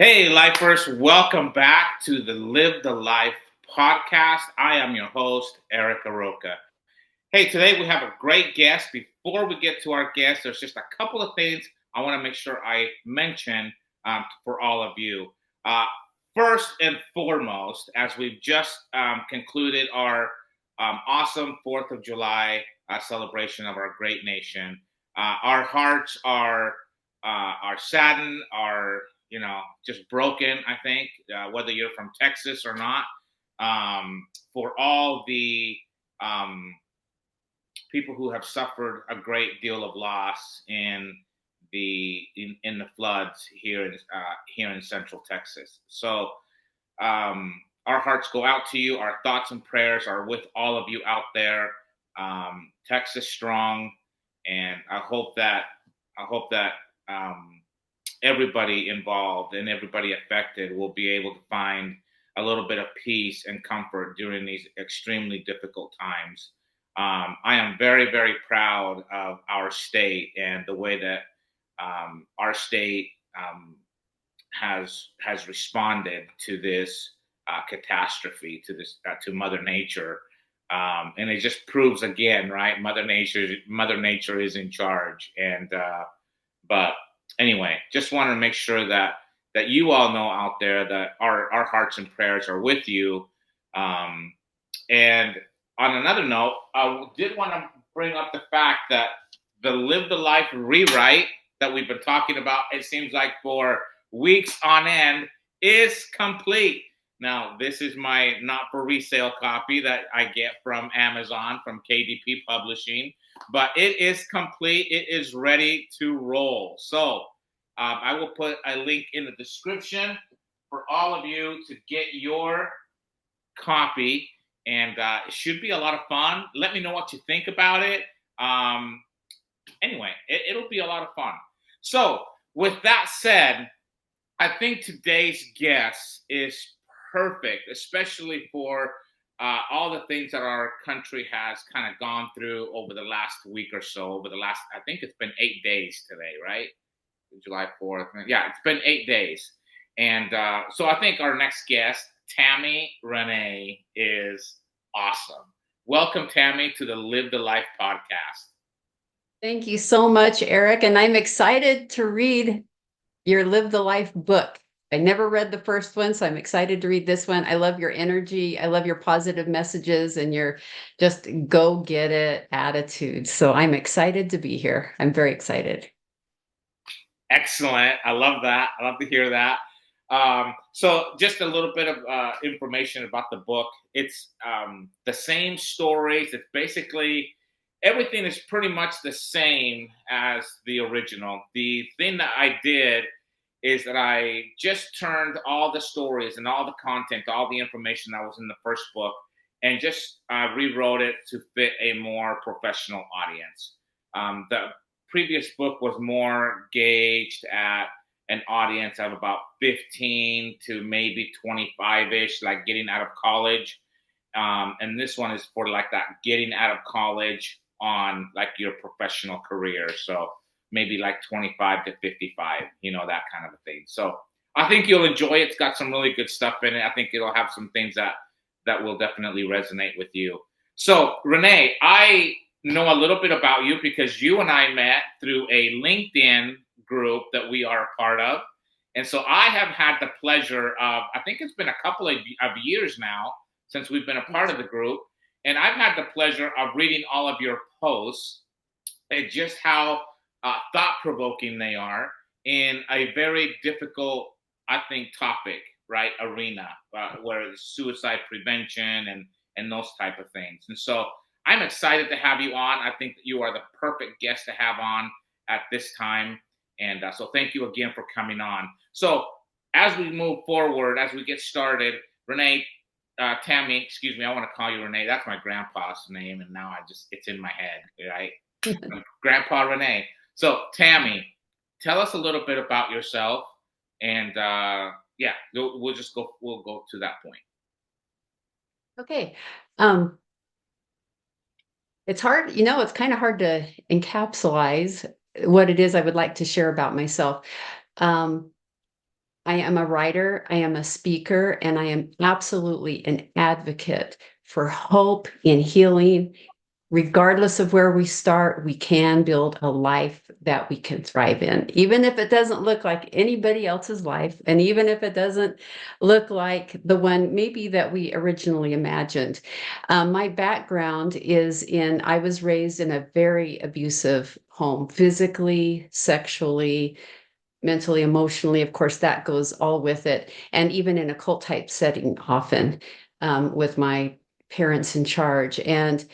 Hey, lifers, welcome back to the Live the Life podcast. I am your host, Eric Aroca. Hey, today we have a great guest. Before we get to our guest, there's just a couple of things I want to make sure I mention for all of you. Uh, First and foremost, as we've just concluded our awesome 4th of July celebration of our great nation, our hearts are saddened, are just broken. I think whether you're from Texas or not, for all the um, people who have suffered a great deal of loss in the floods here in Central Texas. So our hearts go out to you. Our thoughts and prayers are with all of you out there. Texas strong, and I hope that um, everybody involved and everybody affected will be able to find a little bit of peace and comfort during these extremely difficult times. I am very, very proud of our state and the way that our state has responded to this catastrophe, to Mother Nature, and it just proves again, right? Mother Nature is in charge, and but anyway, just want to make sure that you all know out there that our hearts and prayers are with you. Um, and on another note, I did want to bring up the fact that the Live the Life rewrite that we've been talking about, it seems like for weeks on end, is complete. Now, this is my not for resale copy that I get from Amazon, from KDP Publishing, but it is complete. It is ready to roll. So I will put a link in the description for all of you to get your copy, and it should be a lot of fun. Let me know what you think about it. Um, anyway, it'll be a lot of fun. So, with that said, I think today's guest is perfect, especially for all the things that our country has kind of gone through over the last week or so. I think it's been 8 days today, right? July 4th. Yeah, it's been 8 days. And so I think our next guest, Tammy René, is awesome. Welcome, Tammy, to the Live the Life podcast. Thank you so much, Eric. And I'm excited to read your Live the Life book. I never read the first one, so I'm excited to read this one. I love your energy. I love your positive messages and your just go get it attitude. So I'm excited to be here. I'm very excited. Excellent. I love that. I love to hear that. So, just a little bit of information about the book. It's the same stories. It's basically everything is pretty much the same as the original. The thing that I did is that I just turned all the stories and all the content, all the information that was in the first book, and just rewrote it to fit a more professional audience. The previous book was more gauged at an audience of about 15 to maybe 25-ish, like getting out of college. And this one is for like that getting out of college on like your professional career. So maybe like 25 to 55, that kind of a thing. So I think you'll enjoy it. It's got some really good stuff in it. I think it'll have some things that will definitely resonate with you. So Renee, I know a little bit about you because you and I met through a LinkedIn group that we are a part of. And so I have had the pleasure of, I think it's been a couple of years now since we've been a part of the group. And I've had the pleasure of reading all of your posts and just how thought provoking they are in a very difficult, I think, topic, right? Arena where it's suicide prevention and those type of things. And so I'm excited to have you on. I think that you are the perfect guest to have on at this time. And so thank you again for coming on. So as we move forward, as we get started, Renee, Tammy, excuse me, I want to call you Renee. That's my grandpa's name, and now it's in my head, right? Grandpa Renee. So Tammy, tell us a little bit about yourself, and yeah, we'll go to that point. Okay. It's hard, it's kind of hard to encapsulize what it is I would like to share about myself. Um, I am a writer, I am a speaker, and I am absolutely an advocate for hope in healing. Regardless of where we start, we can build a life that we can thrive in, even if it doesn't look like anybody else's life, and even if it doesn't look like the one maybe that we originally imagined. My background is I was raised in a very abusive home, physically, sexually, mentally, emotionally. Of course, that goes all with it. And even in a cult type setting, often with my parents in charge. And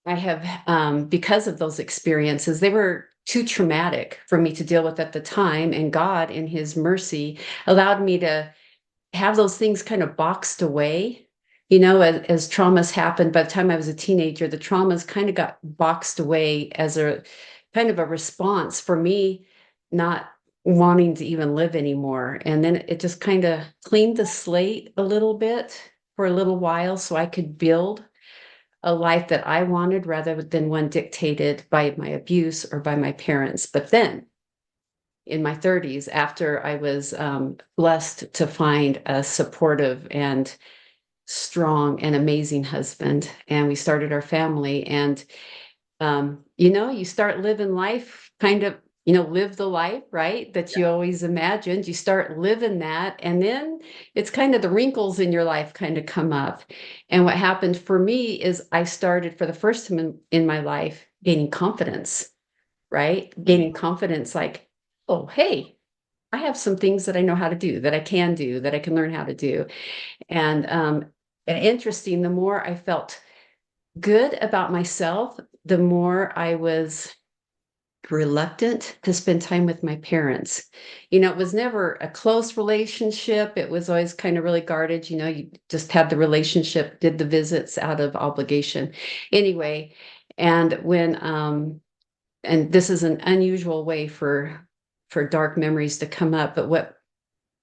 I have, because of those experiences, they were too traumatic for me to deal with at the time. And God, in His mercy, allowed me to have those things kind of boxed away. As traumas happened, by the time I was a teenager, the traumas kind of got boxed away as a kind of a response for me not wanting to even live anymore. And then it just kind of cleaned the slate a little bit for a little while so I could build a life that I wanted rather than one dictated by my abuse or by my parents. But then in my 30s, after I was blessed to find a supportive and strong and amazing husband, and we started our family. And you start living life kind of, live the life, right? That you always imagined. You start living that. And then it's kind of the wrinkles in your life kind of come up. And what happened for me is I started for the first time in my life gaining confidence, right? Gaining confidence like, oh, hey, I have some things that I know how to do, that I can do, that I can learn how to do. And interesting, the more I felt good about myself, the more I was reluctant to spend time with my parents. It was never a close relationship. It was always kind of really guarded. You just had the relationship, did the visits out of obligation. Anyway, and and this is an unusual way for dark memories to come up, but what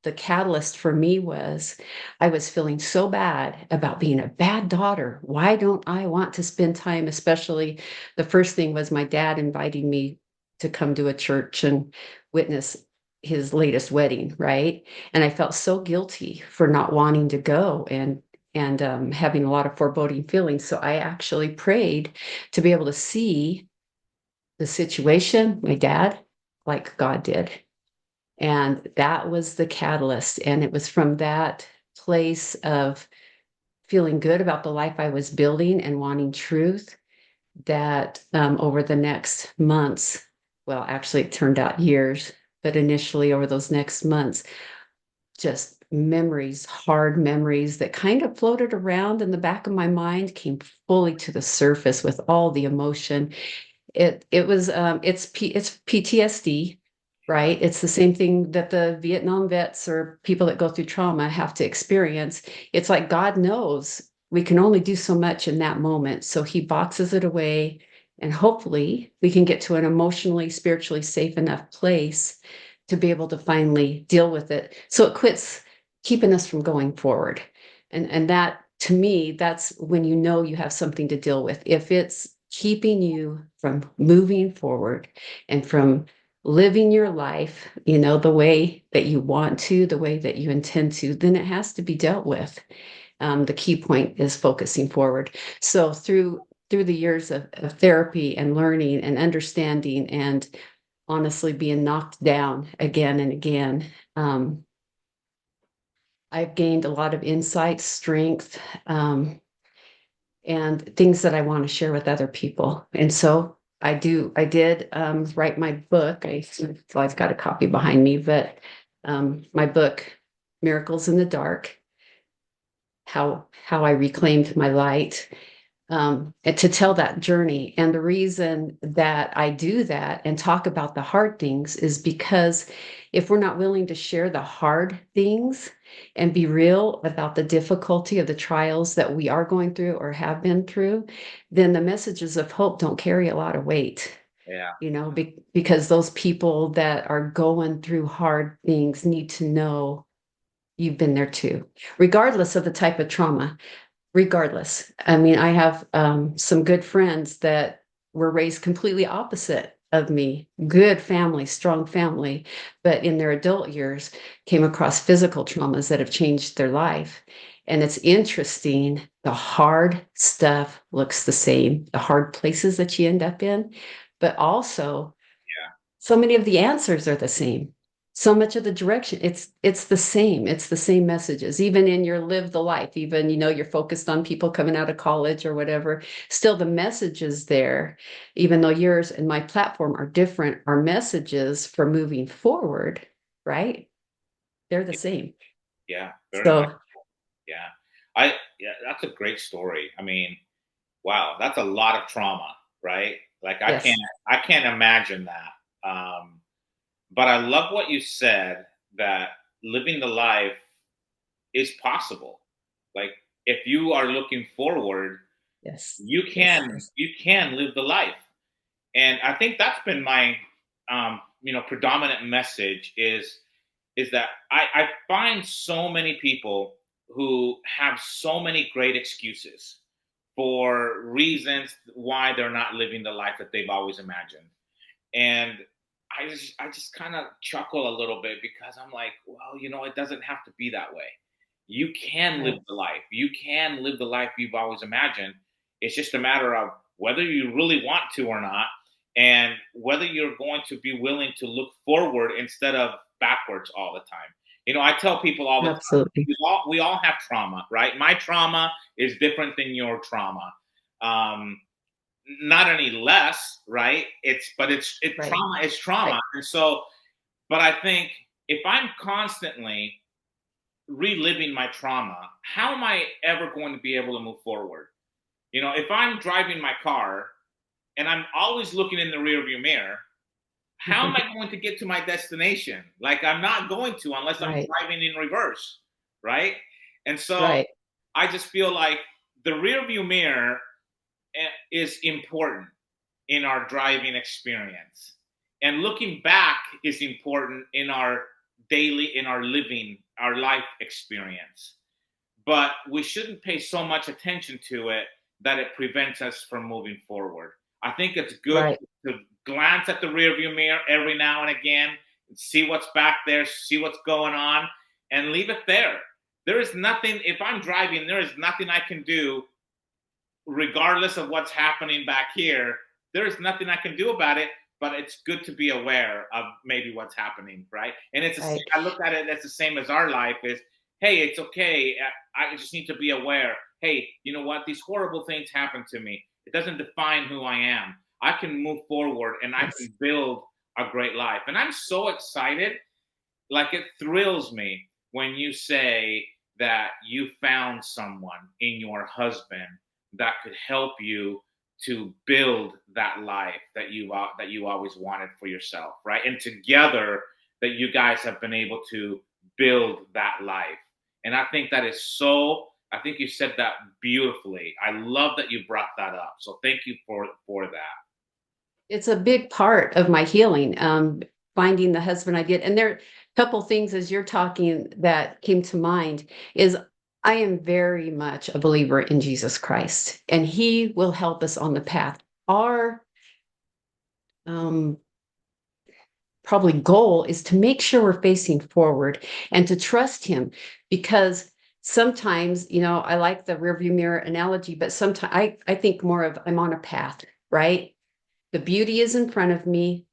the catalyst for me was I was feeling so bad about being a bad daughter. Why don't I want to spend time? Especially the first thing was my dad inviting me to come to a church and witness his latest wedding, right? And I felt so guilty for not wanting to go and having a lot of foreboding feelings. So I actually prayed to be able to see the situation, my dad, like God did. And that was the catalyst. And it was from that place of feeling good about the life I was building and wanting truth that over the next months, well, actually, it turned out years, but initially over those next months, just memories, hard memories that kind of floated around in the back of my mind came fully to the surface with all the emotion. It's PTSD, right? It's the same thing that the Vietnam vets or people that go through trauma have to experience. It's like God knows we can only do so much in that moment, so He boxes it away, and hopefully we can get to an emotionally, spiritually safe enough place to be able to finally deal with it, so it quits keeping us from going forward. And that, to me, that's when you have something to deal with. If it's keeping you from moving forward and from living your life, the way that you want to, the way that you intend to, then it has to be dealt with. The key point is focusing forward. So through the years of therapy and learning and understanding and honestly being knocked down again and again, I've gained a lot of insight, strength, and things that I want to share with other people. And so I did write my book. I've got a copy behind me, but my book, Miracles in the Dark, how I reclaimed my light, and to tell that journey. And the reason that I do that and talk about the hard things is because if we're not willing to share the hard things and be real about the difficulty of the trials that we are going through or have been through, then the messages of hope don't carry a lot of weight. Yeah. Because those people that are going through hard things need to know you've been there too, regardless of the type of trauma. Regardless. I mean, I have some good friends that were raised completely opposite of me, good family, strong family, but in their adult years came across physical traumas that have changed their life. And it's interesting, the hard stuff looks the same, the hard places that you end up in, but also Yeah. so many of the answers are the same. So much of the direction, it's the same. It's the same messages, even in your live the life, even, you're focused on people coming out of college or whatever. Still, the message is there, even though yours and my platform are different, our messages for moving forward, right? They're the same. Yeah. Very much. So, Yeah. Yeah, that's a great story. I mean, wow, that's a lot of trauma, right? Like yes, I can't imagine that. But I love what you said, that living the life is possible. Like, if you are looking forward, yes, you yes, can yes, you can live the life. And I think that's been my predominant message is that I find so many people who have so many great excuses for reasons why they're not living the life that they've always imagined. And I just kind of chuckle a little bit, because I'm like, well, it doesn't have to be that way. You can live right. the life. You can live the life you've always imagined. It's just a matter of whether you really want to or not, and whether you're going to be willing to look forward instead of backwards all the time. I tell people all the time, Absolutely. we all have trauma, right? My trauma is different than your trauma. Um, Not any less, right? It's Right, trauma is trauma. right, And so, but I think if I'm constantly reliving my trauma, how am I ever going to be able to move forward? If I'm driving my car and I'm always looking in the rearview mirror, how am I going to get to my destination? Like, I'm not going to, unless I'm right, driving in reverse, right? And so right, I just feel like the rearview mirror is important in our driving experience. And looking back is important in our in our living, our life experience. But we shouldn't pay so much attention to it that it prevents us from moving forward. I think it's good right. to glance at the rearview mirror every now and again, and see what's back there, see what's going on, and leave it there. There is nothing, if I'm driving, there is nothing I can do regardless of what's happening back here. There is nothing I can do about it, but it's good to be aware of maybe what's happening, right? And Right. I look at it as the same as our life is. Hey, it's okay. I just need to be aware. Hey, you know what? These horrible things happen to me. It doesn't define who I am. I can move forward and I Yes. can build a great life. And I'm so excited. Like, it thrills me when you say that you found someone in your husband that could help you to build that life that you always wanted for yourself, right? And together, that you guys have been able to build that life. And I think that is so. I think you said that beautifully. I love that you brought that up. So thank you for that. It's a big part of my healing, finding the husband I get. And there are a couple things as you're talking that came to mind is I am very much a believer in Jesus Christ, and he will help us on the path. Our um, probably goal is to make sure we're facing forward and to trust him, because sometimes, I like the rearview mirror analogy, but sometimes I think more of I'm on a path, right? The beauty is in front of me.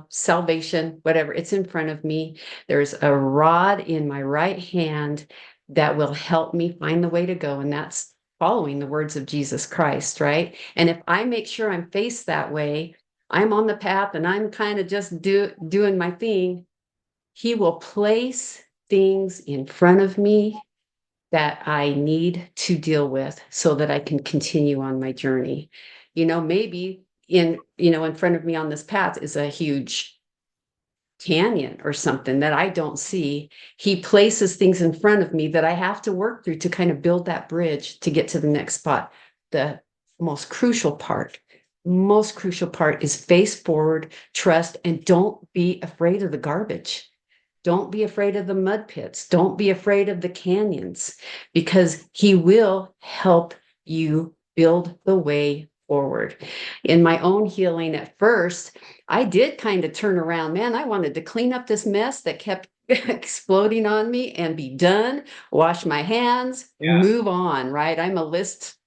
Salvation, whatever, it's in front of me. There's a rod in my right hand that will help me find the way to go. And that's following the words of Jesus Christ, right? And if I make sure I'm faced that way, I'm on the path and I'm kind of just doing my thing, he will place things in front of me that I need to deal with so that I can continue on my journey. Maybe in front of me on this path is a huge canyon or something that I don't see. He places things in front of me that I have to work through to kind of build that bridge to get to the next spot. The most crucial part, most crucial part is face forward, trust, and don't be afraid of the garbage. Don't be afraid of the mud pits. Don't be afraid of the canyons, because he will help you build the way forward. In my own healing at first, I did kind of turn around. Man, I wanted to clean up this mess that kept exploding on me and be done, wash my hands, Yeah. move on, right? I'm a list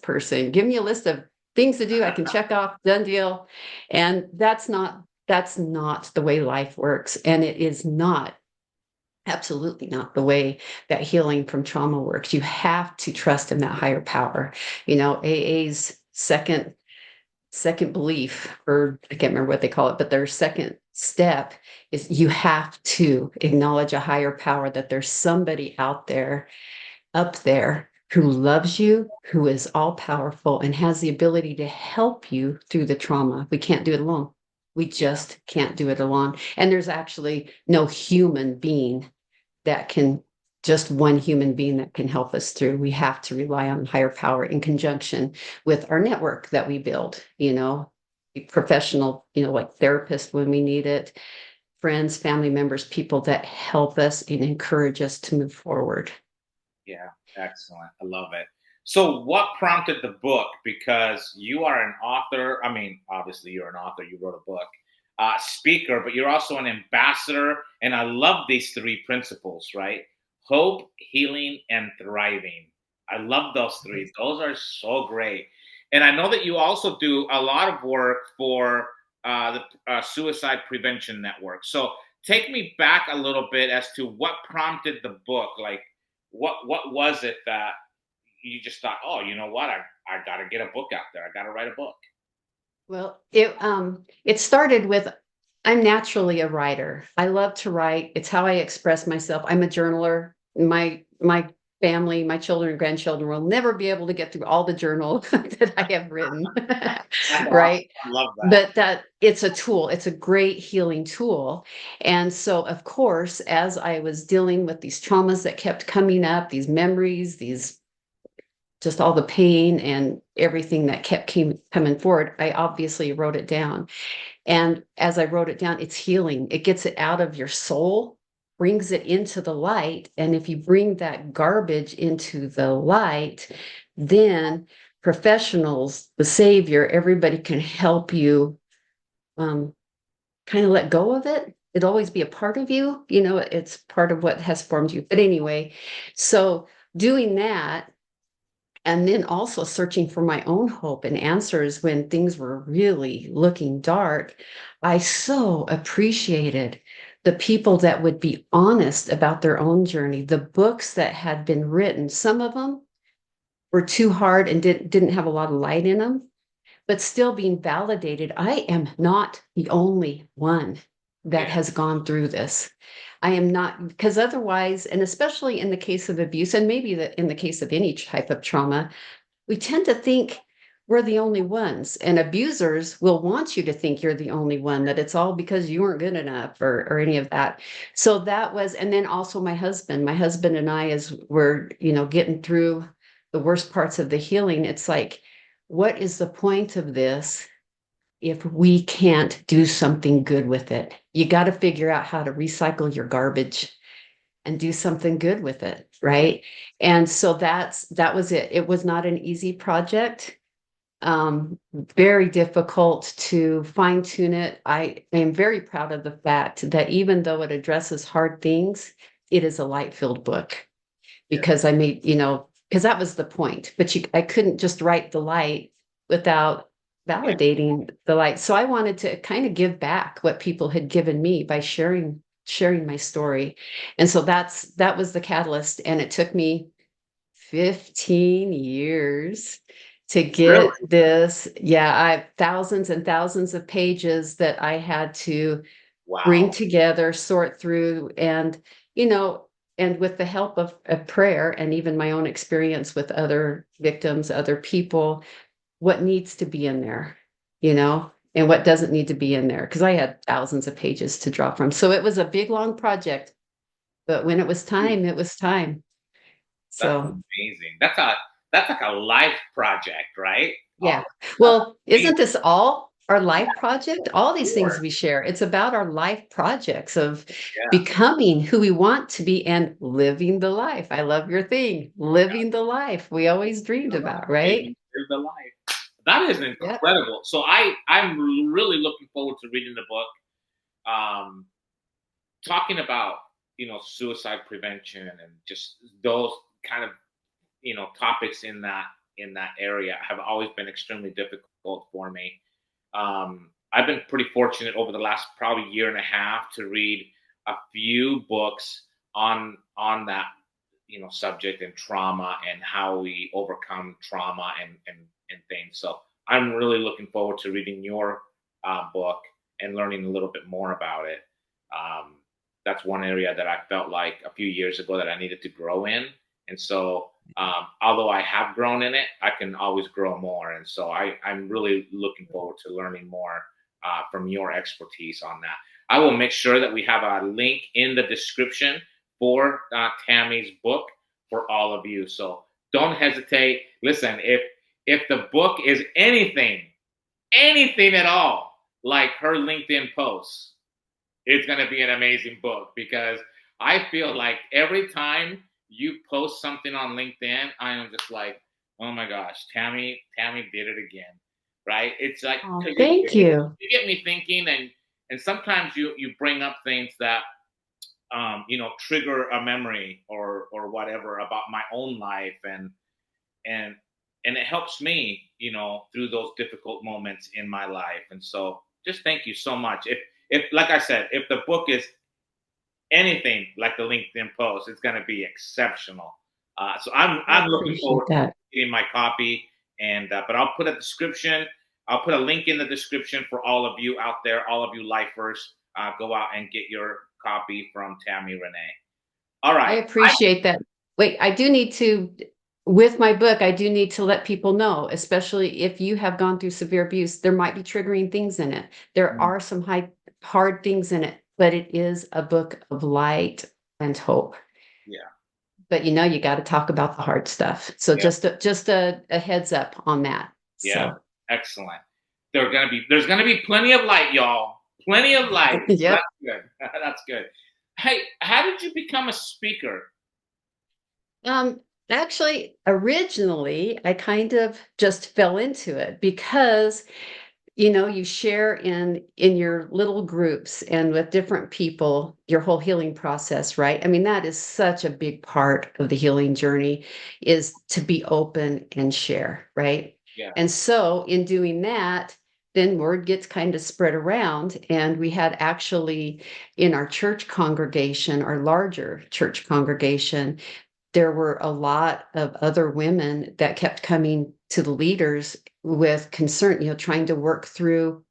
person. Give me a list of things to do. I can check off, done deal. And that's not the way life works. And it is not, absolutely not the way that healing from trauma works. You have to trust in that higher power. AA's second belief, or I can't remember what they call it, but their second step is you have to acknowledge a higher power, that there's somebody out there, up there, who loves you, who is all powerful and has the ability to help you through the trauma. We can't do it alone. We Yeah. just can't do it alone. And there's actually no human being that can, just one human being that can help us through. We have to rely on higher power in conjunction with our network that we build, professional, like therapists when we need it, friends, family members, people that help us and encourage us to move forward. Yeah, excellent. I love it. So, what prompted the book? Because you are an author. I mean, obviously, you're an author. You wrote a book, speaker, but you're also an ambassador. And I love these three principles, right? Hope, healing, and thriving. I love those three. Those are so great. And I know that you also do a lot of work for the Suicide Prevention Network. So, take me back a little bit as to what prompted the book. Like, what was it that you just thought, oh, you know what, I got to get a book out there, I got to write a book? Well, it started with, I'm naturally a writer. I love to write. It's how I express myself. I'm a journaler. My family, my children and grandchildren will never be able to get through all the journal that I have written. That's awesome. Right? I love that. But that it's a tool. It's a great healing tool. And so, of course, as I was dealing with these traumas that kept coming up, these memories, these, just all the pain and everything that kept coming forward, I obviously wrote it down. And as I wrote it down, it's healing. It gets it out of your soul, brings it into the light. And if you bring that garbage into the light, then professionals, the savior, everybody can help you kind of let go of it. It'll always be a part of you. It's part of what has formed you. But anyway, so doing that, and then also searching for my own hope and answers when things were really looking dark, I so appreciated the people that would be honest about their own journey, the books that had been written. Some of them were too hard and didn't have a lot of light in them, but still being validated. I am not the only one that Yeah. has gone through this. I am not, because otherwise, and especially in the case of abuse, and maybe in the case of any type of trauma, we tend to think we're the only ones. And abusers will want you to think you're the only one, that it's all because you weren't good enough, or any of that. So that was, and then also my husband and I, as we're, getting through the worst parts of the healing, it's like, what is the point of this if we can't do something good with it? You got to figure out how to recycle your garbage and do something good with it, right? And so that was it. It was not an easy project. Very difficult to fine tune it. I am very proud of the fact that even though it addresses hard things, it is a light-filled book, Yeah. because I made, because that was the point. But I couldn't just write the light without Yeah. validating the light. So I wanted to kind of give back what people had given me by sharing my story. And so that was the catalyst. And it took me 15 years to Really? get this. Yeah, I have thousands and thousands of pages that I had to bring Wow. together, sort through, and you know, and with the help of prayer and even my own experience with other victims, other people, what needs to be in there, and what doesn't need to be in there, because I had thousands of pages to draw from. So it was a big, long project, but when it was time, it was time. That's So amazing. That's like a life project, right? Oh, yeah. that's Well, amazing. isn't this all our life project? All these things Sure. we share, it's about our life projects of Yeah. becoming who we want to be and living the life. I love your thing, living the life we always dreamed about, right? Live the life. That is Yep. incredible. So I'm really looking forward to reading the book. Um, Talking about suicide prevention and just those kind of topics in that area have always been extremely difficult for me. I've been pretty fortunate over the last probably year and a half to read a few books on that subject and trauma and how we overcome trauma and things. So I'm really looking forward to reading your book and learning a little bit more about it. Um, that's one area that I felt like a few years ago that I needed to grow in, and so although I have grown in it, I can always grow more. And so I'm really looking forward to learning more from your expertise on that. I will make sure that we have a link in the description for Tammy's book for all of you. So don't hesitate. Listen, if the book is anything at all like her LinkedIn posts, it's going to be an amazing book because I feel like every time you post something on LinkedIn, I am just like, oh my gosh, Tammy did it again, right? It's like Oh, because thank you. you get me thinking, and sometimes you bring up things that trigger a memory or whatever about my own life, and and it helps me through those difficult moments in my life. And so just thank you so much. If like I said, if the book is anything like the LinkedIn post, it's going to be exceptional. So I I'm looking appreciate forward that. to getting my copy, and but I'll put a description. I'll put a link in the description for all of you out there, all of you lifers. Go out and get your copy from Tammy René. All I right. appreciate that. Wait, I do need to, with my book, I do need to let people know, especially if you have gone through severe abuse, there might be triggering things in it. There are some hard things in it, but it is a book of light and hope. Yeah. But you got to talk about the hard stuff. So Yeah. just a heads up on that. Yeah. So, Excellent. There's gonna be plenty of light, y'all. Plenty of light. So yep. that's good. That's good. Hey, how did you become a speaker? Um, Actually, originally, I kind of just fell into it because you share in your little groups and with different people your whole healing process, right? I mean, that is such a big part of the healing journey, is to be open and share, right? Yeah. And so in doing that, then word gets kind of spread around, and we had actually in our church congregation, our larger church congregation, there were a lot of other women that kept coming to the leaders with concern, trying to work through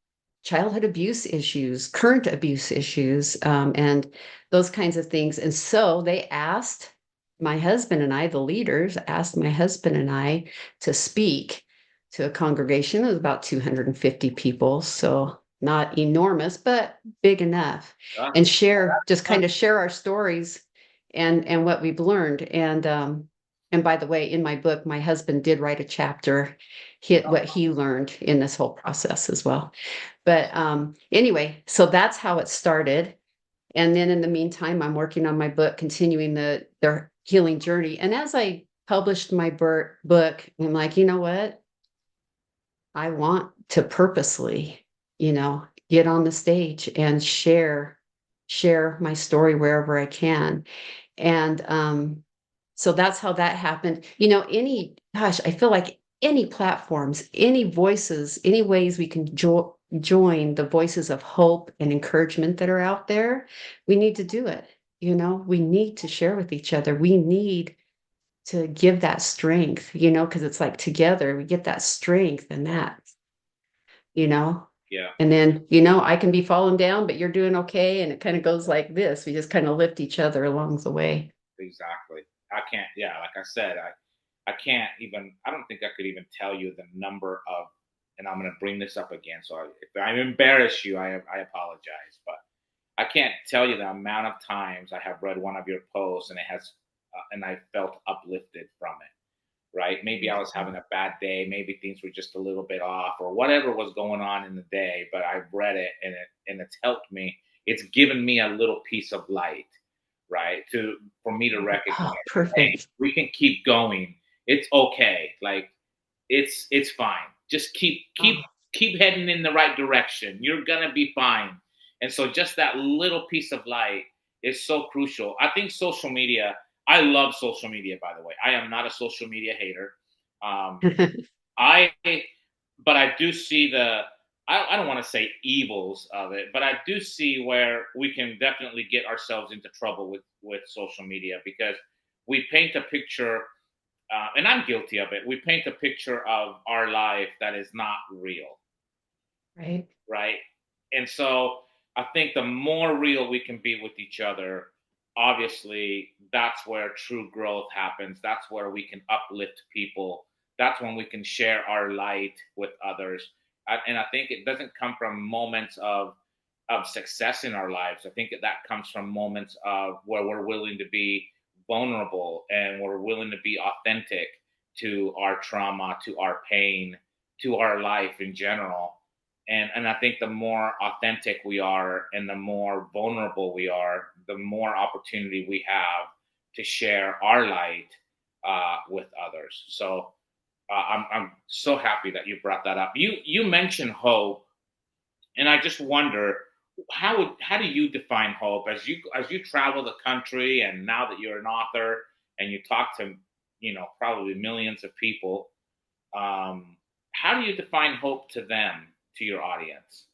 childhood abuse issues, current abuse issues, and those kinds of things. And so they asked my husband and I, the leaders asked my husband and I to speak to a congregation of about 250 people. So not enormous, but big enough, and That's share, just kind of share our stories and what we've learned. And by the way, in my book, my husband did write a chapter, what he learned in this whole process as well. But anyway, so that's how it started. And then in the meantime, I'm working on my book, continuing their healing journey. And as I published my book, I'm like, you know what? I want to purposely, get on the stage and share my story wherever I can. And so that's how that happened. I feel like any platforms, any voices, any ways we can join the voices of hope and encouragement that are out there, we need to do it. We need to share with each other. We need to give that strength, because it's like together we get that strength, and that, you know, yeah. and then, I can be falling down, but you're doing okay. And it kind of goes like this. We just kind of lift each other along the way. Exactly. I can't. Yeah, like I said, I can't even. I don't think I could even tell you the number of. And I'm going to bring this up again. So if I embarrass you, I apologize. But I can't tell you the amount of times I have read one of your posts and it has, and I felt uplifted from it. Right? Maybe I was having a bad day. Maybe things were just a little bit off, or whatever was going on in the day. But I read it, and it's helped me. It's given me a little piece of light, right? To For me to recognize, Oh, hey, perfect. we can keep going. It's okay. Like it's fine. Just keep keep Oh, keep heading in the right direction. You're gonna be fine. And so just that little piece of light is so crucial. I think social media, I love social media, by the way. I am not a social media hater. Um, I, but I do see I don't want to say evils of it, but I do see where we can definitely get ourselves into trouble with social media because we paint a picture, and I'm guilty of it. We paint a picture of our life that is not real, right. right? And so I think the more real we can be with each other, obviously, that's where true growth happens. That's where we can uplift people. That's when we can share our light with others. And I think it doesn't come from moments of success in our lives. I think that comes from moments of where we're willing to be vulnerable and we're willing to be authentic to our trauma, to our pain, to our life in general. And I think the more authentic we are and the more vulnerable we are, the more opportunity we have to share our light with others. So I'm so happy that you brought that up. You mentioned hope, and I just wonder how do you define hope as you travel the country, and now that you're an author and you talk to probably millions of people, how do you define hope to them, to your audience?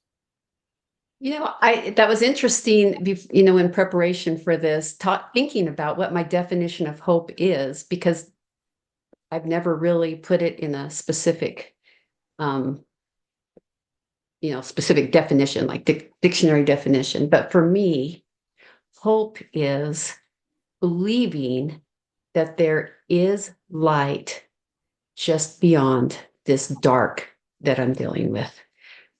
I that was interesting, in preparation for this, thinking about what my definition of hope is, because I've never really put it in a um, specific definition, like dictionary definition. But for me, hope is believing that there is light just beyond this dark that I'm dealing with.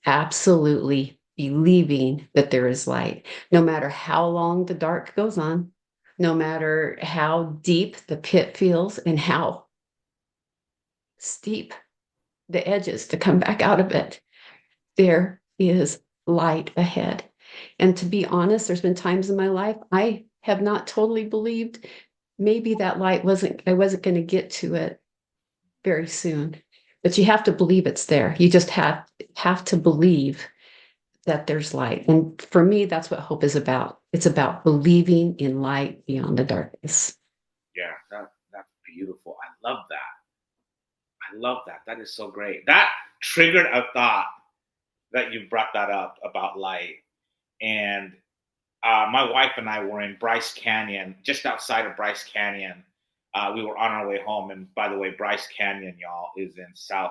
Absolutely believing that there is light, no matter how long the dark goes on, no matter how deep the pit feels and how steep the edges to come back out of it. There is light ahead. And to be honest, there's been times in my life I have not totally believed maybe that light I wasn't going to get to it very soon. But you have to believe it's there. You just have to believe that there's light. And for me, that's what hope is about. It's about believing in light beyond the darkness. Yeah, that's beautiful. I love that. I love that. That is so great. That triggered a thought that you brought that up about light. And my wife and I were in Bryce Canyon, just outside of Bryce Canyon. We were on our way home, and by the way, Bryce Canyon, y'all, is in southern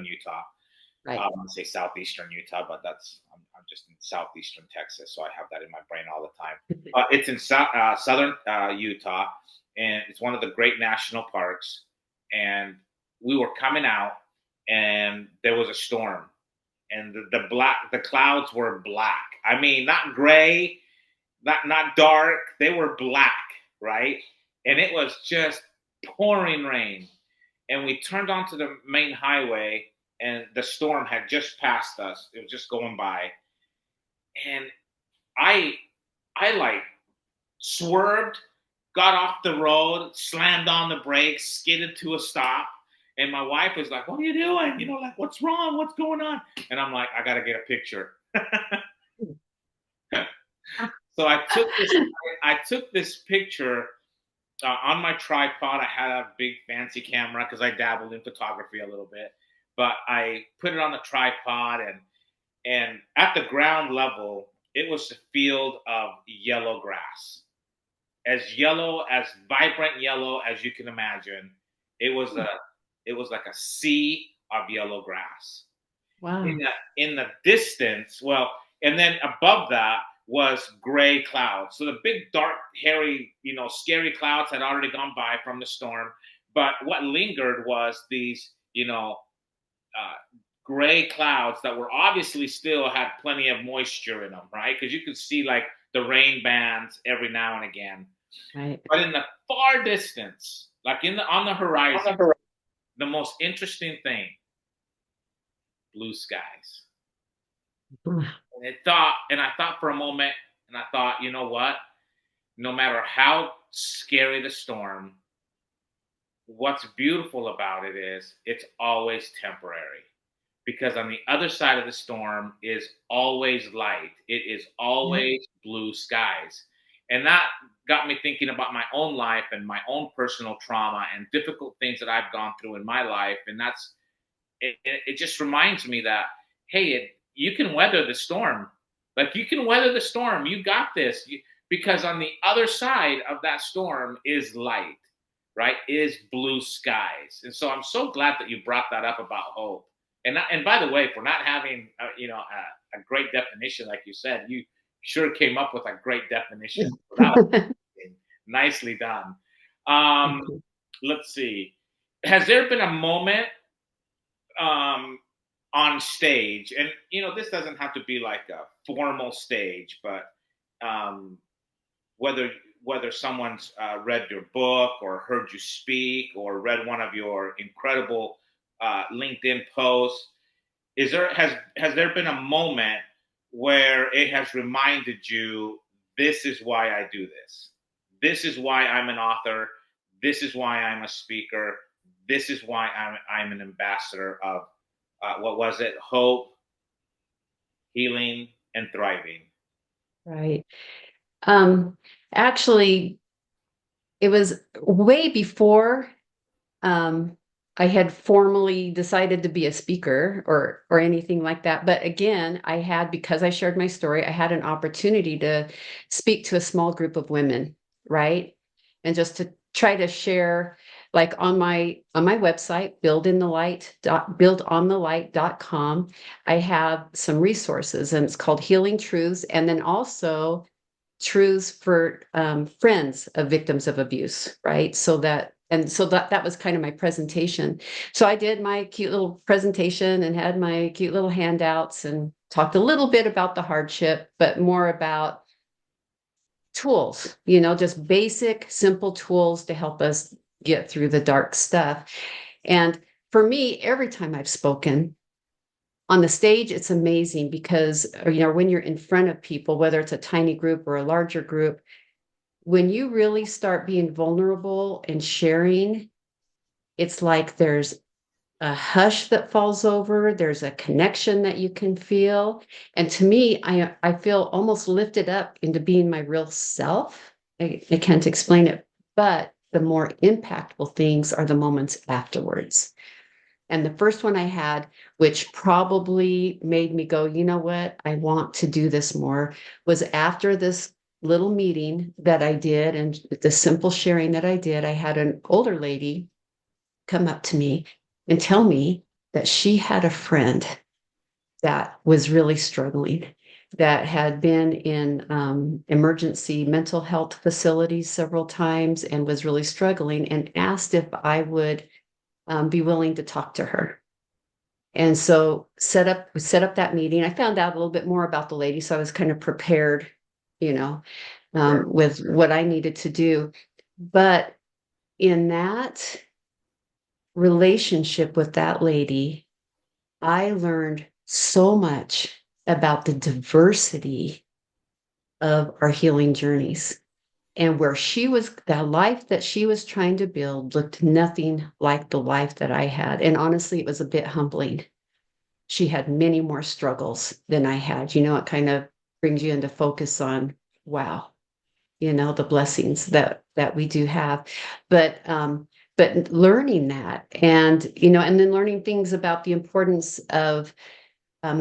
Utah. Right. I want to say southeastern Utah, but I'm just in southeastern Texas, so I have that in my brain all the time. But it's in southern Utah, and it's one of the great national parks. And we were coming out, and there was a storm, and the clouds were black. I mean, not gray, not dark. They were black, right? And it was just pouring rain. And we turned onto the main highway, and the storm had just passed us. It was just going by, and I I like swerved, got off the road, slammed on the brakes, skidded to a stop. And my wife was like, "What are you doing? Like, what's wrong? What's going on?" And I'm like, "I got to get a picture." So I took this picture on my tripod. I had a big fancy camera because I dabbled in photography a little bit, but I put it on the tripod, and at the ground level, it was a field of yellow grass, as yellow, as vibrant yellow as you can imagine. It was a it was like a sea of yellow grass. In Wow. the distance, well, and then above that was gray clouds. So the big, dark, hairy, scary clouds had already gone by from the storm. But what lingered was these, uh, gray clouds that were obviously still had plenty of moisture in them, right? Because you could see like the rain bands every now and again. Right. But in the far distance, like on the horizon, the most interesting thing, blue skies. And I thought for a moment, and I thought, you know what? No matter how scary the storm, what's beautiful about it is it's always temporary, because on the other side of the storm is always light. It is Yeah. always blue skies. And that got me thinking about my own life and my own personal trauma and difficult things that I've gone through in my life. And it just reminds me that, hey, you can weather the storm. Like, you can weather the storm. You got this. Because on the other side of that storm is light, right? Is blue skies. And so I'm so glad that you brought that up about hope. And by the way, for not having a great definition, like you said, you sure came up with a great definition. So that was nicely done. Um, Thank you. let's see. Has there been a moment um, on stage, and this doesn't have to be like a formal stage, but um, whether whether someone's read your book or heard you speak or read one of your incredible LinkedIn posts, has there been a moment where it has reminded you, this is why I do this, this is why I'm an author, this is why I'm a speaker, this is why I'm an ambassador of what was it, hope, healing, and thriving? Right. Um, Actually, it was way before um, I had formally decided to be a speaker or anything like that. But again, because I shared my story, I had an opportunity to speak to a small group of women, right? And just to try to share, like on my website, buildonthelight.com, I have some resources, and it's called Healing Truths, and then also truths for friends of victims of abuse, right? So that was kind of my presentation. So I did my cute little presentation and had my cute little handouts and talked a little bit about the hardship, but more about tools, just basic, simple tools to help us get through the dark stuff. And for me, every time I've spoken, on the stage, it's amazing because when you're in front of people, whether it's a tiny group or a larger group, when you really start being vulnerable and sharing, it's like there's a hush that falls over, there's a connection that you can feel. And to me, I feel almost lifted up into being my real self. I can't explain it, but the more impactful things are the moments afterwards. And the first one I had, which probably made me go, you know what, I want to do this more, was after this little meeting that I did and the simple sharing that I did. I had an older lady come up to me and tell me that she had a friend that was really struggling, that had been in emergency mental health facilities several times and was really struggling, and asked if I would be willing to talk to her. And so we set up that meeting. I found out a little bit more about the lady, so I was kind of prepared, you know, Sure. with what I needed to do. But in that relationship with that lady, I learned so much about the diversity of our healing journeys. And where the life that she was trying to build looked nothing like the life that I had. And honestly, it was a bit humbling. She had many more struggles than I had. It kind of brings you into focus on, wow, the blessings that we do have. But learning that, and then learning things about the importance of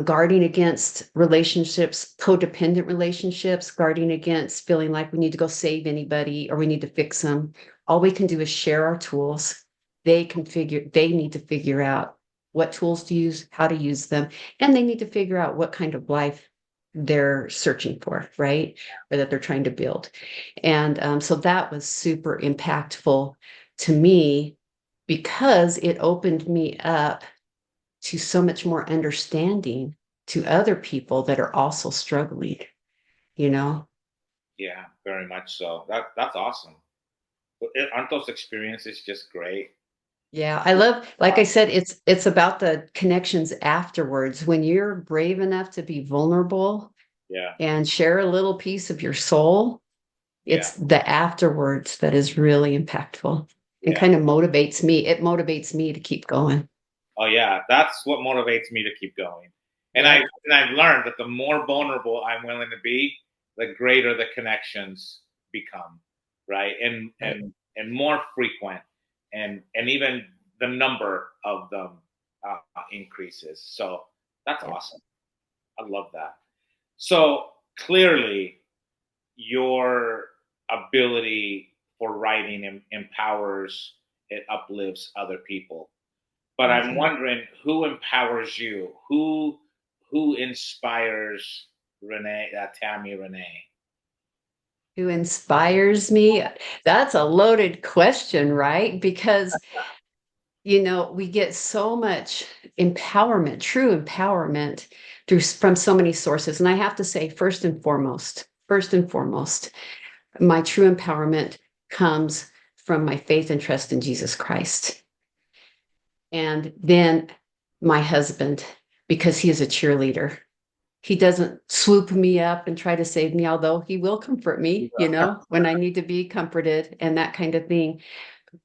guarding against relationships, codependent relationships, guarding against feeling like we need to go save anybody or we need to fix them. All we can do is share our tools. They need to figure out what tools to use, how to use them, and they need to figure out what kind of life they're searching for, right? Or that they're trying to build. And so that was super impactful to me because it opened me up to so much more understanding to other people that are also struggling, you know? Yeah, very much so. That's awesome. Aren't those experiences just great? Yeah, I love, like I said, it's about the connections afterwards. When you're brave enough to be vulnerable Yeah, and share a little piece of your soul, yeah. it's the afterwards that is really impactful. and Yeah. kind of motivates me. It motivates me to keep going. Oh yeah, that's what motivates me to keep going. And Yep. I've learned that the more vulnerable I'm willing to be, the greater the connections become, right? Right. And more frequent, and even the number of them increases. So that's Yep. awesome. I love that. So clearly, your ability for writing empowers, it uplifts other people. But Thank I'm you. wondering who empowers you? Who inspires Renee, Tammy Renee? Who inspires me? That's a loaded question, right? Because we get so much empowerment, true empowerment from so many sources. And I have to say, first and foremost, my true empowerment comes from my faith and trust in Jesus Christ. And then my husband, because he is a cheerleader. He doesn't swoop me up and try to save me, although he will comfort me, when I need to be comforted and that kind of thing.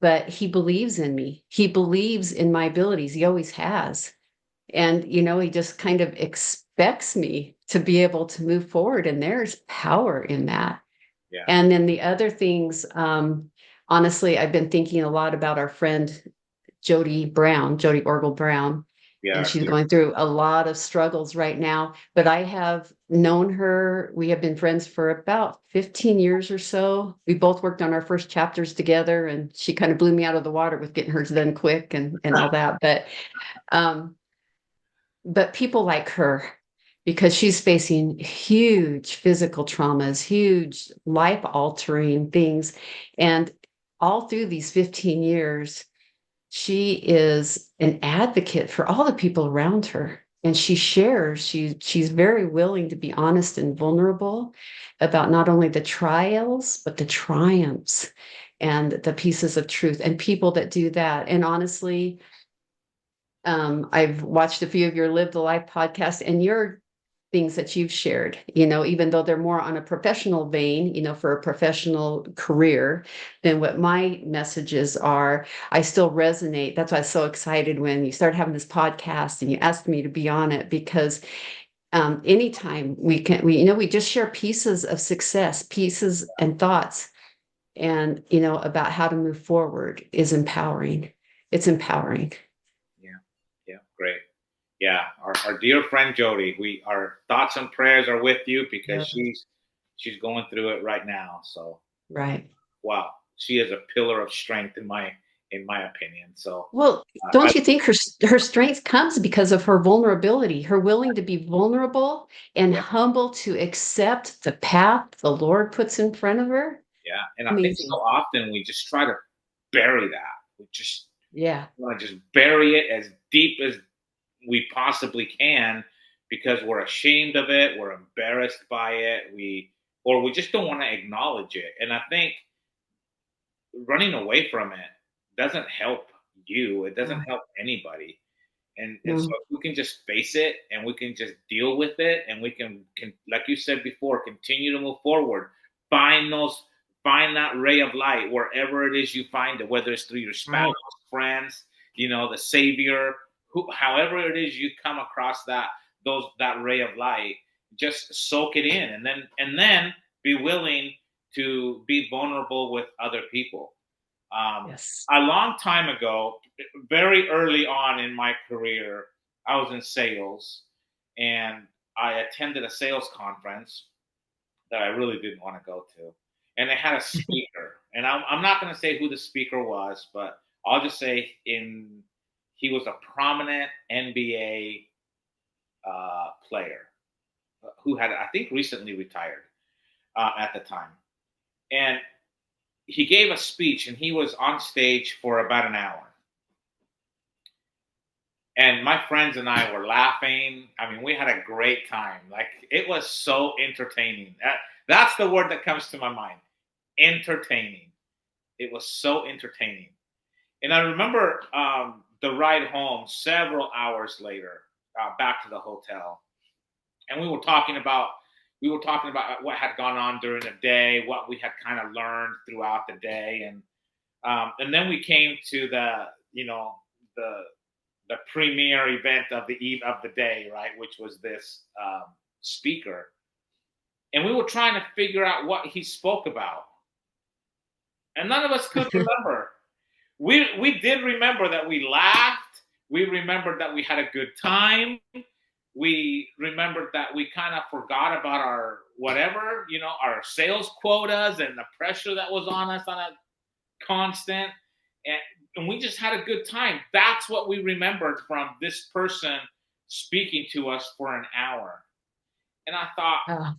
But he believes in me. He believes in my abilities. He always has. And, he just kind of expects me to be able to move forward. And there's power in that. Yeah, And then the other things, honestly, I've been thinking a lot about our friend Jody Orgel Brown, and yeah, she's going through a lot of struggles right now. But I have known her. We have been friends for about 15 years or so. We both worked on our first chapters together, and she kind of blew me out of the water with getting hers done quick and all that. Um, but people like her, because she's facing huge physical traumas, huge life altering things. And all through these 15 years, she is an advocate for all the people around her. And she shares, she's very willing to be honest and vulnerable about not only the trials, but the triumphs and the pieces of truth, and people that do that. And honestly, I've watched a few of your Live the Life podcast and your things that you've shared, even though they're more on a professional vein, for a professional career than what my messages are. I still resonate. That's why I was so excited when you started having this podcast and you asked me to be on it, because anytime we just share pieces of success, pieces and thoughts, and, about how to move forward is empowering. It's empowering. yeah, yeah. Great. Yeah, our dear friend Jody. Our thoughts and prayers are with you because Yeah. she's going through it right now. So Right. wow, she is a pillar of strength in my opinion. So Well, I don't you think her strength comes because of her vulnerability, her willing to be vulnerable and yeah, humble to accept the path the Lord puts in front of her? yeah, and I think so Amazing. often we just try to bury that. We just Yeah. want to just bury it as deep as we possibly can because we're ashamed of it, we're embarrassed by it, we just don't want to acknowledge it. And I think running away from it doesn't help you. It doesn't No, help anybody. And so no. if we can just face it and we can just deal with it and we can like you said before, continue to move forward, find those find that ray of light wherever it is you find it, whether it's through your spouse, Right. friends, the savior, however it is you come across that ray of light, just soak it in and then be willing to be vulnerable with other people. Yes. A long time ago, very early on in my career, I was in sales and I attended a sales conference that I really didn't want to go to. And they had a speaker. And I'm not going to say who the speaker was, but I'll just say he was a prominent NBA player who had, I think, recently retired at the time. And he gave a speech and he was on stage for about an hour. And my friends and I were laughing. I mean, we had a great time. Like it was so entertaining. That's the word that comes to my mind. Entertaining. It was so entertaining. And I remember the ride home several hours later, back to the hotel, and we were talking about what had gone on during the day, what we had kind of learned throughout the day, and And then we came to the the premier event of the eve of the day, right, which was this speaker, and we were trying to figure out what he spoke about, and none of us could remember. We did remember that we laughed. We remembered that we had a good time. We remembered that we kind of forgot about our whatever, our sales quotas and the pressure that was on us on a constant. And, and we just had a good time. That's what we remembered from this person speaking to us for an hour. And I thought, Oh,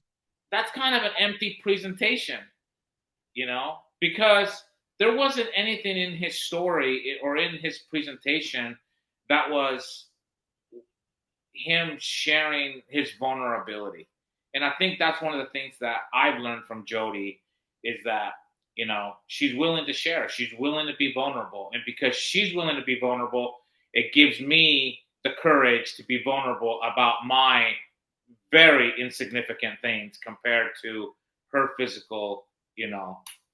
that's kind of an empty presentation, because there wasn't anything in his story or in his presentation that was him sharing his vulnerability. And I think that's one of the things that I've learned from Jody is that, she's willing to share. She's willing to be vulnerable. And because she's willing to be vulnerable, it gives me the courage to be vulnerable about my very insignificant things compared to her physical,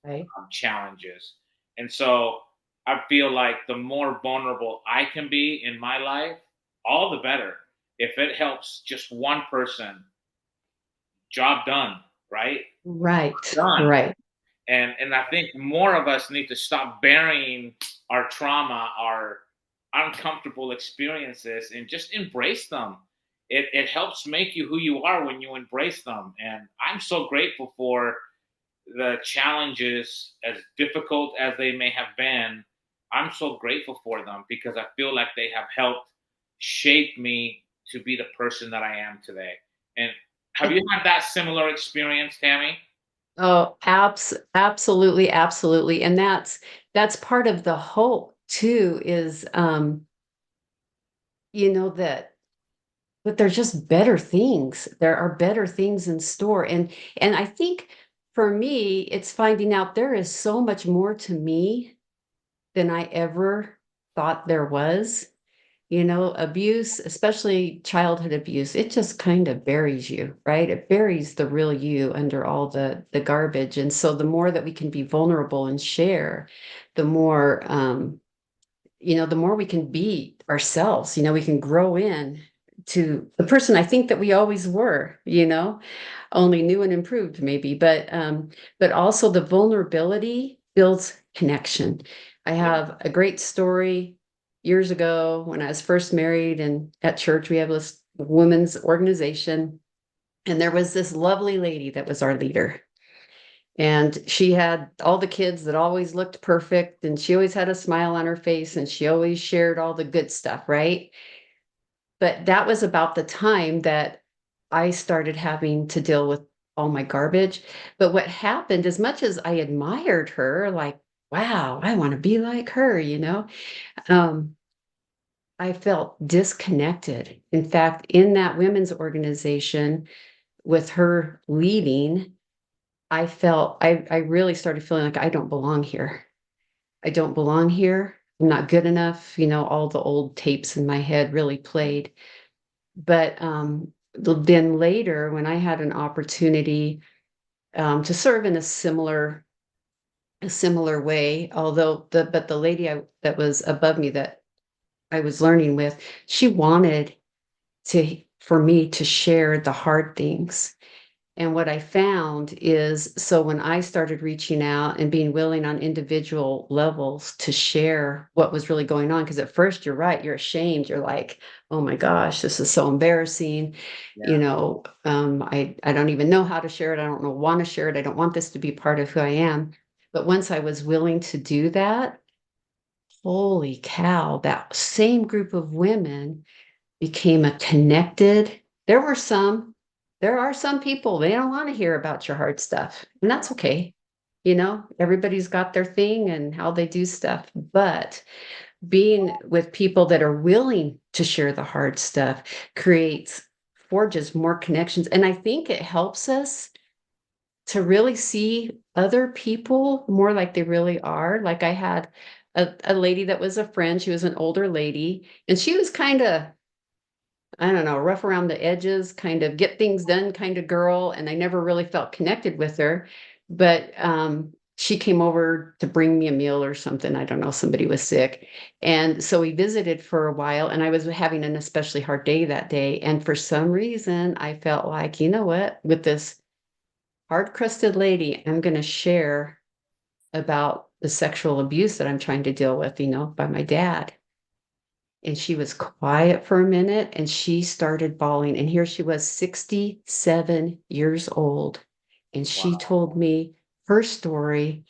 right. challenges. And so I feel like the more vulnerable I can be in my life, all the better. If it helps just one person, job done, right? Right. Done. Right. And I think more of us need to stop burying our trauma, our uncomfortable experiences, and just embrace them. It helps make you who you are when you embrace them. And I'm so grateful for the challenges, as difficult as they may have been. I'm so grateful for them because I feel like they have helped shape me to be the person that I am today. And have you had that similar experience, Tammy? Oh, absolutely, absolutely. And that's part of the hope too, is that there's just better things. There are better things in store. And I think for me, it's finding out there is so much more to me than I ever thought there was. Abuse, especially childhood abuse, it just kind of buries you, right? It buries the real you under all the garbage. And so the more that we can be vulnerable and share, the more the more we can be ourselves, we can grow in to the person I think that we always were, only new and improved maybe, but also the vulnerability builds connection. I Yeah. have a great story years ago when I was first married, and at church we have this women's organization, and there was this lovely lady that was our leader. And she had all the kids that always looked perfect, and she always had a smile on her face, and she always shared all the good stuff, right? But that was about the time that I started having to deal with all my garbage. But what happened, as much as I admired her, like, wow, I want to be like her, um, I felt disconnected. In fact, in that women's organization, with her leading, I really started feeling like I don't belong here. I don't belong here. I'm not good enough. All the old tapes in my head really played. But then later, when I had an opportunity to serve in a similar way, although the lady that was above me that I was learning with, she wanted for me to share the hard things. And what I found is, so when I started reaching out and being willing on individual levels to share what was really going on, because at first you're right, you're ashamed. You're like, oh my gosh, this is so embarrassing. Yeah. I don't even know how to share it. I don't want to share it. I don't want this to be part of who I am. But once I was willing to do that, holy cow, that same group of women became a connected. There were some, there are some people, they don't want to hear about your hard stuff, and that's okay. Everybody's got their thing and how they do stuff, but being with people that are willing to share the hard stuff forges more connections. And I think it helps us to really see other people more like they really are. Like, I had a lady that was a friend. She was an older lady, and she was kind of, I don't know, rough around the edges, kind of get things done kind of girl. And I never really felt connected with her. But she came over to bring me a meal or something. I don't know, somebody was sick. And so we visited for a while, and I was having an especially hard day that day. And for some reason, I felt like, you know what, with this hard crusted lady, I'm going to share about the sexual abuse that I'm trying to deal with, by my dad. And she was quiet for a minute and she started bawling. And here she was, 67 years old. And she Wow. told me her story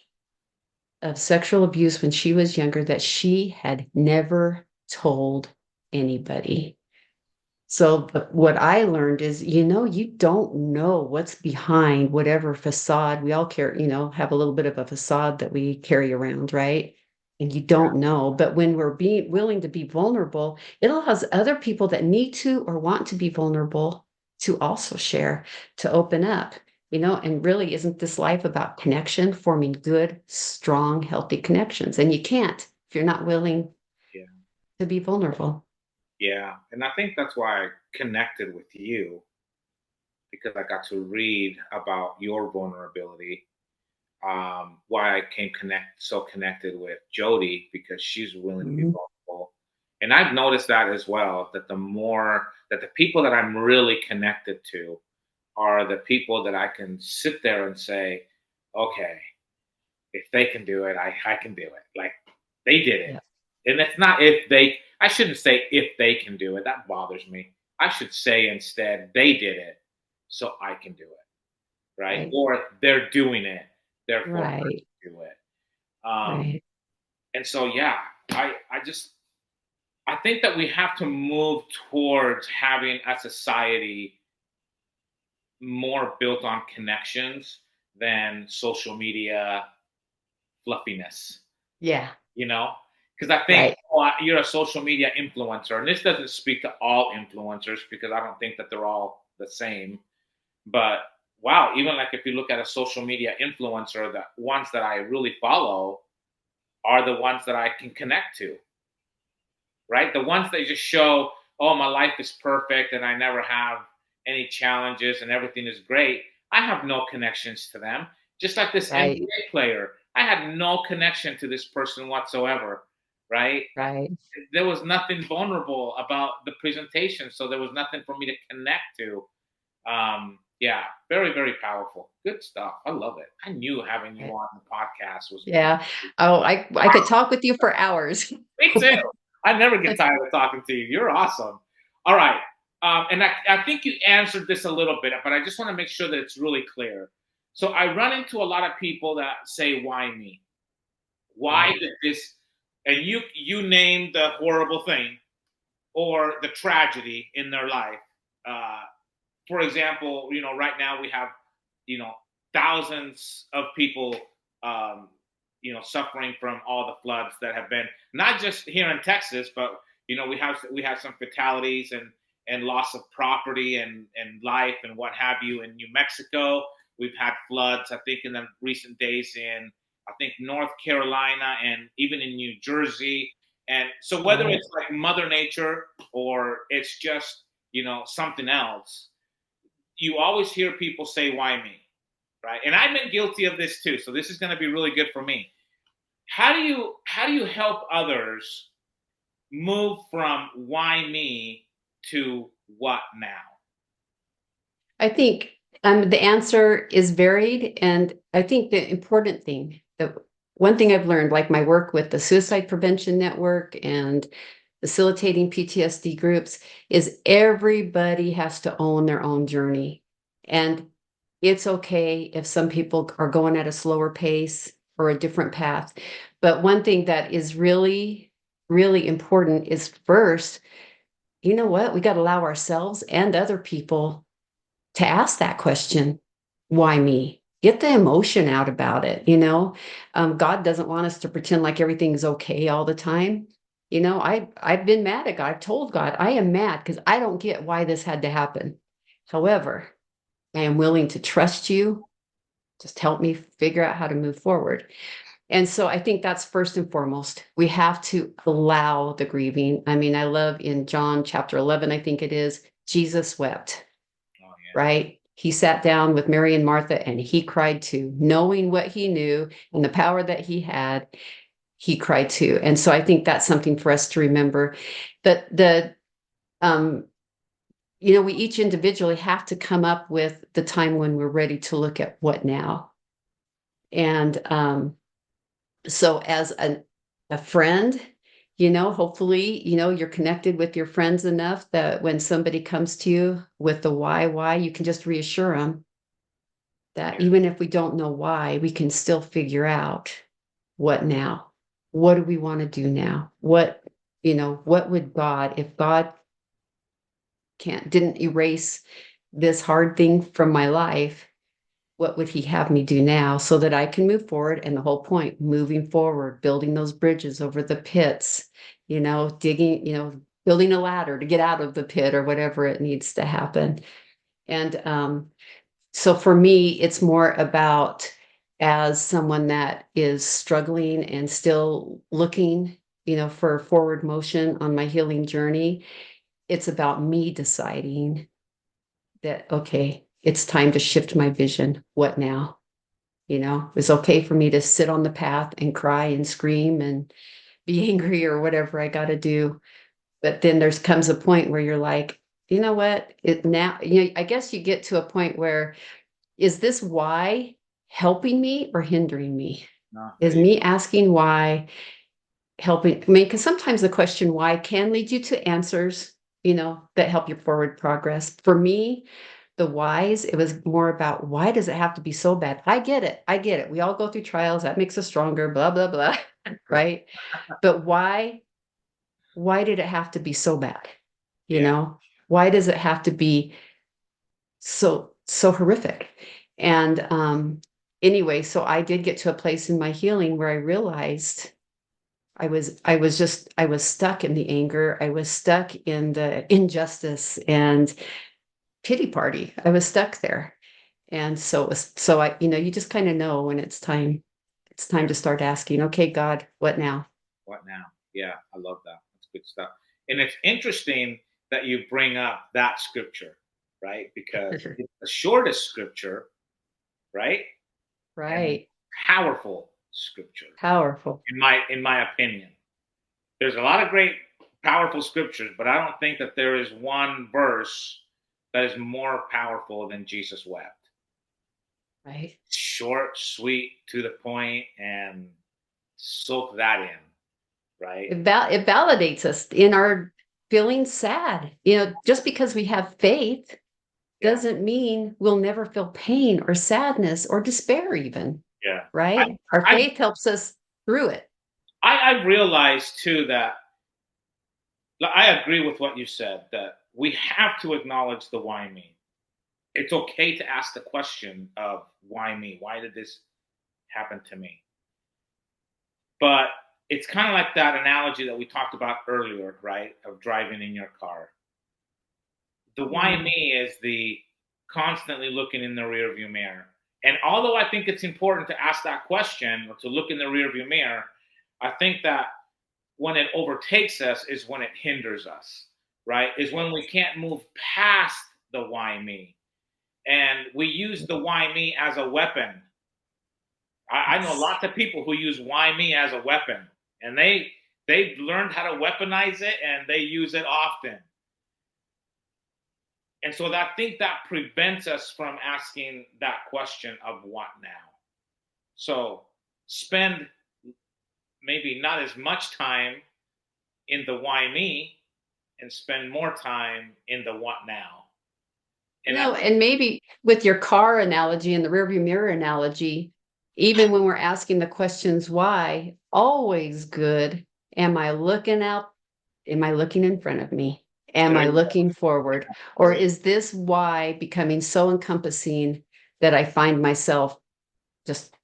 of sexual abuse when she was younger that she had never told anybody. So what I learned is, you don't know what's behind whatever facade we all carry, have a little bit of a facade that we carry around, right? And you don't know. But when we're being willing to be vulnerable, it allows other people that need to or want to be vulnerable to also share, to open up, and really isn't this life about connection, forming good, strong, healthy connections? And you can't if you're not willing Yeah. to be vulnerable. Yeah. And I think that's why I connected with you, because I got to read about your vulnerability. Why I came so connected with Jody, because she's willing to be Mhm. vulnerable. And I've noticed that as well, that the more that the people that I'm really connected to are the people that I can sit there and say, okay, if they can do it, I can do it. Like, they did it. Yeah. And it's not if they, I shouldn't say if they can do it. That bothers me. I should say instead, they did it, so I can do it. Right. Right. Or they're doing it, therefore I Right. can do it. Um, Right. and so, yeah, I just, I think that we have to move towards having a society more built on connections than social media fluffiness, Yeah. you know? Because I think, Right. oh, you're a social media influencer, and this doesn't speak to all influencers because I don't think that they're all the same. But wow, even like if you look at a social media influencer, the ones that I really follow are the ones that I can connect to, right? The ones that just show, oh, my life is perfect and I never have any challenges and everything is great. I have no connections to them. Just like this Right. NBA player, I had no connection to this person whatsoever, right? Right. There was nothing vulnerable about the presentation, so there was nothing for me to connect to. Yeah, very, very powerful. Good stuff. I love it. I knew having you Right. on the podcast was going Yeah. to be. Oh, I could talk with you for hours. Me too. I never get tired of talking to you. You're awesome. All right. And I think you answered this a little bit, but I just want to make sure that it's really clear. So I run into a lot of people that say, why me? Why Right. did this? And you name the horrible thing or the tragedy in their life. Uh, for example, right now we have, you know, thousands of people, um, suffering from all the floods that have been not just here in Texas, but we have some fatalities and loss of property and life and what have you in New Mexico. We've had floods, I think, in the recent days in I think North Carolina and even in New Jersey. And so whether Right. it's like Mother Nature or it's just something else, you always hear people say, why me? Right. And I've been guilty of this too. So this is going to be really good for me. How do you help others move from why me to what now? I think the answer is varied. And I think the important thing, the one thing I've learned, like my work with the Suicide Prevention Network and facilitating PTSD groups, is everybody has to own their own journey. And it's okay if some people are going at a slower pace or a different path. But one thing that is really, really important is first, you know what? We got to allow ourselves and other people to ask that question, why me? Get the emotion out about it. God doesn't want us to pretend like everything's okay all the time. I've been mad at God. I've told God I am mad because I don't get why this had to happen. However, I am willing to trust you. Just help me figure out how to move forward. And so I think that's first and foremost. We have to allow the grieving. I mean, I love in John chapter 11, I think it is, Jesus wept, Oh yeah. right? He sat down with Mary and Martha and he cried too, knowing what he knew and the power that he had. He cried too. And so I think that's something for us to remember, that um, we each individually have to come up with the time when we're ready to look at what now. And so as a friend, hopefully, you're connected with your friends enough that when somebody comes to you with the why, you can just reassure them that Yeah. even if we don't know why, we can still figure out what now. What do we want to do now? What would God, if God didn't erase this hard thing from my life, what would he have me do now so that I can move forward? And the whole point, moving forward, building those bridges over the pits, digging, building a ladder to get out of the pit or whatever it needs to happen. And so for me, it's more about, as someone that is struggling and still looking, for forward motion on my healing journey, it's about me deciding that, okay, it's time to shift my vision. What now? It's okay for me to sit on the path and cry and scream and be angry or whatever I got to do. But then comes a point where you're like, you know what? I guess you get to a point where, is this why helping me or hindering me? No, there Is you me asking why helping? I mean, because sometimes the question why can lead you to answers, that help your forward progress. For me, the whys, it was more about, why does it have to be so bad? I get it. I get it. We all go through trials. That makes us stronger, blah, blah, blah. Right. But why did it have to be so bad? Yeah. Why does it have to be so horrific? And anyway, so I did get to a place in my healing where I realized I was stuck in the anger. I was stuck in the injustice and pity party. I was stuck there. And so I, you just kind of know when it's time Yeah. to start asking, okay, God, what now? What now? Yeah, I love that. That's good stuff. And it's interesting that you bring up that scripture, right? Because it's the shortest scripture, right? And Right. powerful scripture, Powerful. in my opinion. There's a lot of great powerful scriptures, but I don't think that there is one verse that is more powerful than Jesus wept. Right. Short, sweet, to the point, and soak that in, right? It validates us in our feeling sad. Just because we have faith Yeah, doesn't mean we'll never feel pain or sadness or despair even, yeah. right? Our I faith helps us through it. I realized too that I agree with what you said, that we have to acknowledge the why me. It's okay to ask the question of why me? Why did this happen to me? But it's kind of like that analogy that we talked about earlier, right? Of driving in your car. The why Mhm. me is the constantly looking in the rearview mirror. And although I think it's important to ask that question or to look in the rearview mirror, I think that when it overtakes us is when it hinders us, right? Is when we can't move past the why me. And we use the why me as a weapon. I know Yes. lots of people who use why me as a weapon, and they've learned how to weaponize it and they use it often. And so I think that prevents us from asking that question of what now. So spend maybe not as much time in the why me and spend more time in the what now. And I think, And maybe with your car analogy and the rearview mirror analogy, even when we're asking the questions why, always good. Am I looking out? Am I looking in front of me? Am there I you go. looking forward? There Or you go. is this why becoming so encompassing that I find myself just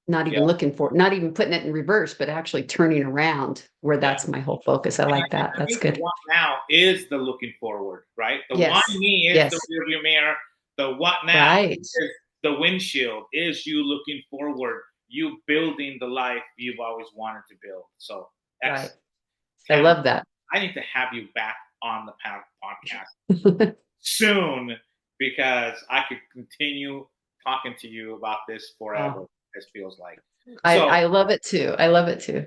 not Yeah, even not even putting it in reverse, but actually turning around where yeah. that's my whole focus. I And like that. I That's think the good. what now is the looking forward, right? The why Yes. me is the Yes. rearview mirror. The what now Right. is the windshield, is you looking forward, you building the life you've always wanted to build. So, Right. excellent. I Tammy, love that. I need to have you back on the podcast soon because I could continue talking to you about this forever. Oh, This feels like. I, So, I love it too. I love it too.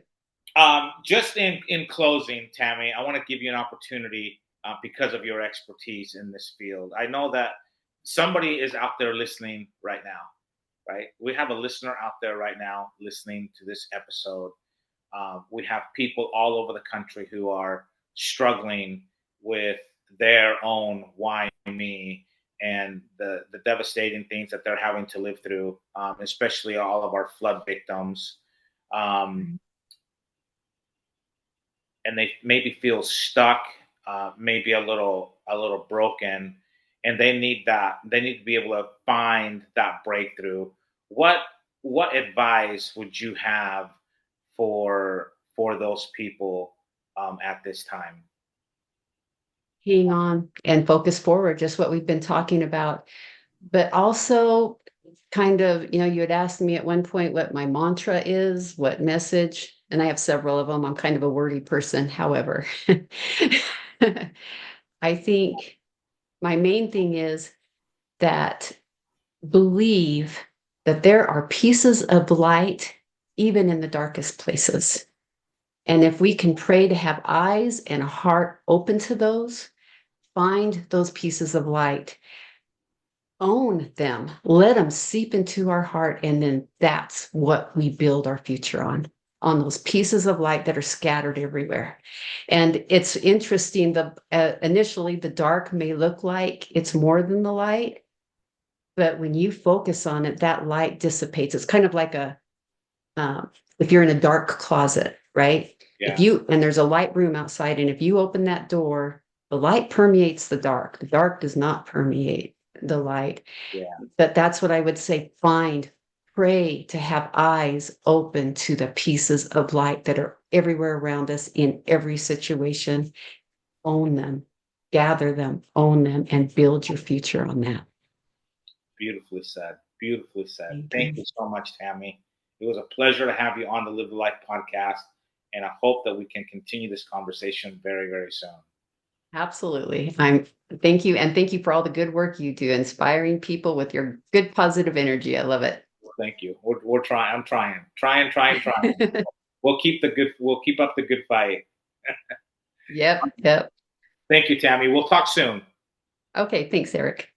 just in closing, Tammy, I want to give you an opportunity because of your expertise in this field. I know that somebody is out there listening right now, right? We have a listener out there right now listening to this episode. We have people all over the country who are struggling with their own why me and the devastating things that they're having to live through, especially all of our flood victims. Um, and they maybe feel stuck, maybe a little broken, and they need to be able to find that breakthrough. What what advice would you have for those people at this time? Hang on and focus forward, just what we've been talking about. But also, kind of, you had asked me at one point what my mantra is, what message, and I have several of them. I'm kind of a wordy person. However, I think my main thing is that believe that there are pieces of light even in the darkest places. And if we can pray to have eyes and a heart open to those, find those pieces of light, own them, let them seep into our heart, and then that's what we build our future on those pieces of light that are scattered everywhere. And it's interesting, the initially the dark may look like it's more than the light, but when you focus on it, that light dissipates. It's kind of like if you're in a dark closet, right? If Yeah, you and there's a light room outside, and if you open that door, the light permeates the dark. The dark does not permeate the light. yeah, But that's what I would say. Pray to have eyes open to the pieces of light that are everywhere around us in every situation. Own them, gather them, own them, and build your future on that. beautifully said. Beautifully said. Thank Thank you. you so much, Tammy. It was a pleasure to have you on the Live the Life podcast, and I hope that we can continue this conversation very, very soon. Absolutely. Thank you. And thank you for all the good work you do, inspiring people with your good, positive energy. I love it. Thank you. We're trying. I'm trying. We'll keep the good. We'll keep up the good fight. Yep. Yep. Thank you, Tammy. We'll talk soon. Okay. Thanks, Eric.